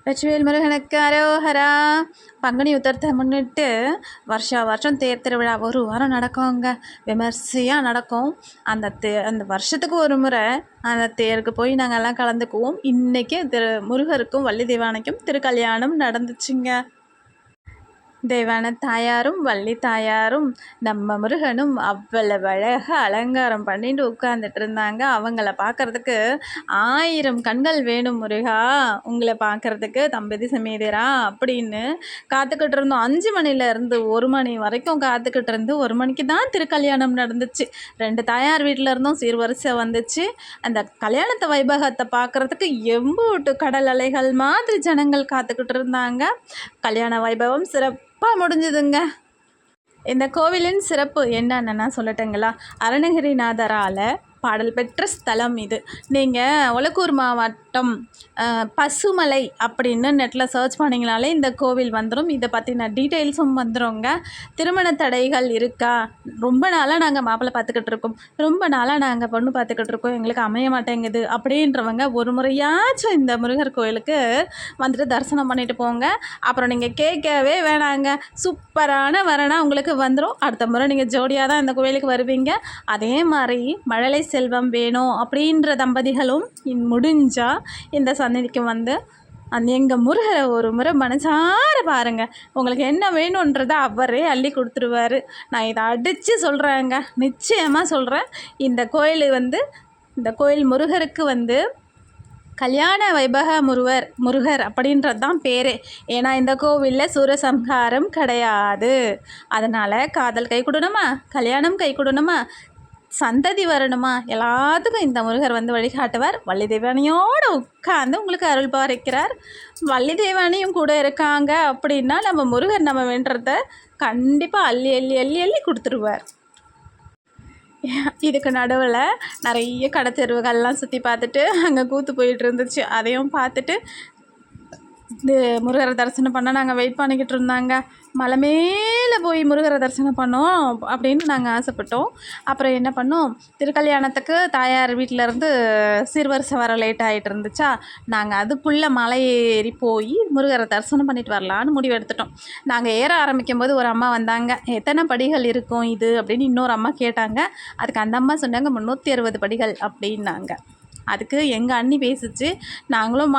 வெற்றிவேல் முருகனுக்கு அரோஹரா. பங்குனி உத்தரத்தை முன்னிட்டு வருஷம் தேர் திருவிழா ஒரு வாரம் நடக்குங்க. விமர்சையாக நடக்கும். அந்த வருஷத்துக்கு ஒரு முறை அந்த தேருக்கு போய் நாங்கள் எல்லாம் கலந்துக்குவோம். இன்றைக்கி முருகருக்கும் வள்ளி தெய்வானைக்கும் திருக்கல்யாணம் நடந்துச்சுங்க. தெய்வான தாயாரும் வள்ளி தாயாரும் நம்ம முருகனும் அவ்வளவு அழகாக அலங்காரம் பண்ணிட்டு உட்கார்ந்துட்டு இருந்தாங்க. அவங்கள பார்க்குறதுக்கு 1000 கண்கள் வேணும் முருகா, உங்களை பார்க்குறதுக்கு தம்பதி சமேதரா அப்படின்னு காத்துக்கிட்டு இருந்தோம். 5 மணிலேருந்து 1 மணி வரைக்கும் காத்துக்கிட்டு இருந்து 1 மணிக்கு தான் திருக்கல்யாணம் நடந்துச்சு. 2 தாயார் வீட்டில் இருந்தும் சீர்வரிசை வந்துச்சு. அந்த கல்யாணத்தை வைபகத்தை பார்க்குறதுக்கு எம்பூட்டு கடல் அலைகள் மாதிரி ஜனங்கள் காத்துக்கிட்டு இருந்தாங்க. கல்யாண வைபவம் சிறப்பாக முடிஞ்சுதுங்க. இந்த கோவிலின் சிறப்பு என்னென்னா சொல்லட்டுங்களா? அருணகிரிநாதரால் பாடல் பெற்ற ஸ்தலம் இது. நீங்கள் ஒலக்கூர் மாவட்டம் பசுமலை அப்படின்னு நெட்டில் சர்ச் பண்ணிங்கனாலே இந்த கோவில் வந்துடும். இதை பற்றின டீட்டெயில்ஸும் வந்துடுங்க. திருமண தடைகள் இருக்கா? ரொம்ப நாளாக நாங்கள் மாப்பிள்ளை பார்த்துக்கிட்டு இருக்கோம், ரொம்ப நாளாக நாங்கள் பொண்ணு பார்த்துக்கிட்டு இருக்கோம், எங்களுக்கு அமைய மாட்டேங்குது அப்படின்றவங்க ஒரு முறையாச்சும் இந்த முருகர் கோயிலுக்கு வந்துட்டு தரிசனம் பண்ணிட்டு போங்க. அப்புறம் நீங்கள் கேட்கவே வேணாங்க, சூப்பரான வரனா உங்களுக்கு வந்துடும். அடுத்த முறை நீங்கள் ஜோடியாக தான் இந்த கோயிலுக்கு வருவீங்க. அதே மாதிரி மழலை செல்வம் வேணும் அப்படின்ற தம்பதிகளும் முடிஞ்சால் இந்த சந்நிதிக்கு வந்து எங்கள் முருகரை ஒரு முறை மனசார பாருங்கள். உங்களுக்கு என்ன வேணுன்றதை அவரே அள்ளி கொடுத்துருவார். நான் இதை அடித்து சொல்கிறேங்க, நிச்சயமாக சொல்கிறேன். இந்த கோயில் முருகருக்கு கல்யாண வைபக முருகர் அப்படின்றது தான் பேர். ஏன்னா இந்த கோவிலில் சூரசம்ஹாரம் கிடையாது. அதனால் காதல் கை கொடுணுமா, கல்யாணம் கை கொடுணுமா, சந்ததி வரணுமா, எல்லாத்துக்கும் இந்த முருகர் வழிகாட்டுவார். வள்ளி தெய்வானியோடு உட்காந்து உங்களுக்கு அருள் பாலிக்கிறார். வள்ளி தெய்வானியும் கூட இருக்காங்க அப்படின்னா நம்ம முருகர் நம்ம வேண்டதை கண்டிப்பாக அள்ளி அள்ளி அள்ளி அள்ளி கொடுத்துருவார். இதுக்கு நடுவில் நிறைய கடை தெருவுகள்லாம் சுற்றி பார்த்துட்டு அங்கே கூத்து போயிட்டு இருந்துச்சு. அதையும் பார்த்துட்டு முருகரை தரிசனம் பண்ண நாங்கள் வெயிட் பண்ணிக்கிட்டு இருந்தாங்க. மலை மேலே போய் முருகரை தரிசனம் பண்ணோம் அப்படின்னு நாங்கள் ஆசைப்பட்டோம். அப்புறம் என்ன பண்ணோம், திருக்கல்யாணத்துக்கு தாயார் வீட்டிலேருந்து சீர்வரிசை வர லேட் ஆகிட்டு இருந்துச்சா, நாங்கள் அதுக்குள்ளே மலை ஏறி போய் முருகரை தரிசனம் பண்ணிட்டு வரலான்னு முடிவு எடுத்துட்டோம். நாங்கள் ஏற ஆரம்பிக்கும் போது ஒரு அம்மா வந்தாங்க. எத்தனை படிகள் இருக்கும் இது அப்படின்னு இன்னொரு அம்மா கேட்டாங்க. அதுக்கு அந்த அம்மா சொன்னாங்க 360 படிகள் அப்படின்னாங்க. அதுக்கு எங்கள் அண்ணி பேசிச்சு, நாங்களும்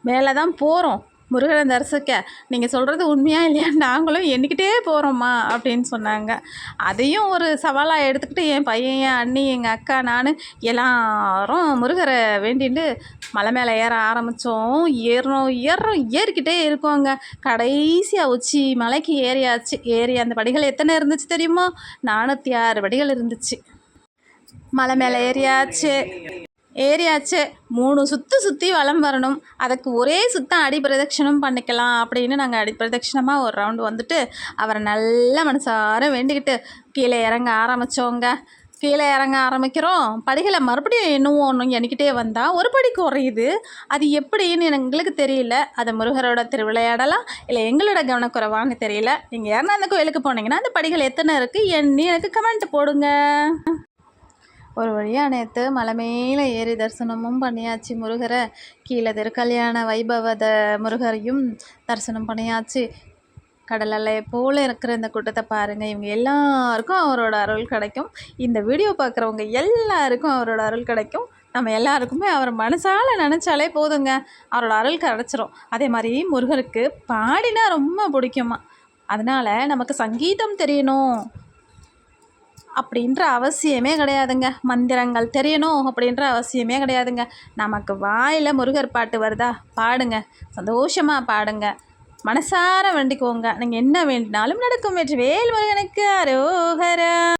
மேலே தான் போகிறோம் முருகனை தரிசிக்க, நீங்கள் சொல்கிறது உண்மையா இல்லையா, நாங்களும் எண்ணிக்கிட்டே போகிறோம்மா அப்படின்னு சொன்னாங்க. அதையும் ஒரு சவாலாக எடுத்துக்கிட்டு என் பையன், என் அண்ணி, எங்கள் அக்கா, நான் எல்லாரும் முருகரை வேண்டிட்டு மலை மேலே ஏற ஆரம்பித்தோம். ஏறிக்கிட்டே இருக்கோங்க. கடைசியாக உச்சி மலைக்கு ஏறி அந்த படிகள் எத்தனை இருந்துச்சு தெரியுமோ? 406 படிகள் இருந்துச்சு. மலை மேலே ஏறியாச்சு. 3 சுற்றி வலம் வரணும். அதுக்கு ஒரே சுத்தம் அடி பிரதட்சணம் பண்ணிக்கலாம் அப்படின்னு நாங்கள் அடி பிரதட்சணமாக ஒரு ரவுண்டு வந்துட்டு அவரை நல்ல மனசார வேண்டிக்கிட்டு கீழே இறங்க ஆரம்பித்தோங்க. கீழே இறங்க ஆரம்பிக்கிறோம். படிகளை மறுபடியும் ஒன்று எண்ணிக்கிட்டே வந்தால் ஒரு படி குறையுது. அது எப்படின்னு எங்களுக்கு தெரியல. அது முருகரோட திருவிளையாடலாம் இல்லை எங்களோட கவனக்குறைவான்னு தெரியல. நீங்கள் யாருன்னா அந்த கோயிலுக்கு போனீங்கன்னா அந்த படிகள் எத்தனை இருக்குது எண்ணி எனக்கு கமெண்ட் போடுங்க. ஒரு வழியாக நேற்று மலை மேலே ஏறி தரிசனமும் பண்ணியாச்சு முருகரை. கீழே திருக்கல்யாண வைபவத முருகரையும் தரிசனம் பண்ணியாச்சு. கடல் அலை போல் இருக்கிற இந்த கூட்டத்தை பாருங்கள். இவங்க எல்லாருக்கும் அவரோட அருள் கிடைக்கும். இந்த வீடியோ பார்க்குறவங்க எல்லாருக்கும் அவரோட அருள் கிடைக்கும். நம்ம எல்லாருக்குமே அவர் மனசால் நினச்சாலே போதுங்க, அவரோட அருள் கிடச்சிரும். அதே மாதிரி முருகருக்கு பாடினா ரொம்ப பிடிக்குமா. அதனால் நமக்கு சங்கீதம் தெரியணும் அப்படின்ற அவசியமே கிடையாதுங்க. மந்திரங்கள் தெரியணும் அப்படின்ற அவசியமே கிடையாதுங்க. நமக்கு வாயில் முருகர் பாட்டு வருதா, பாடுங்க, சந்தோஷமாக பாடுங்க, மனசார வேண்டிக்கோங்க. நீங்கள் என்ன வேண்டினாலும் நடக்கும். வெற்றிவேல் முருகனுக்கு அரோகரா.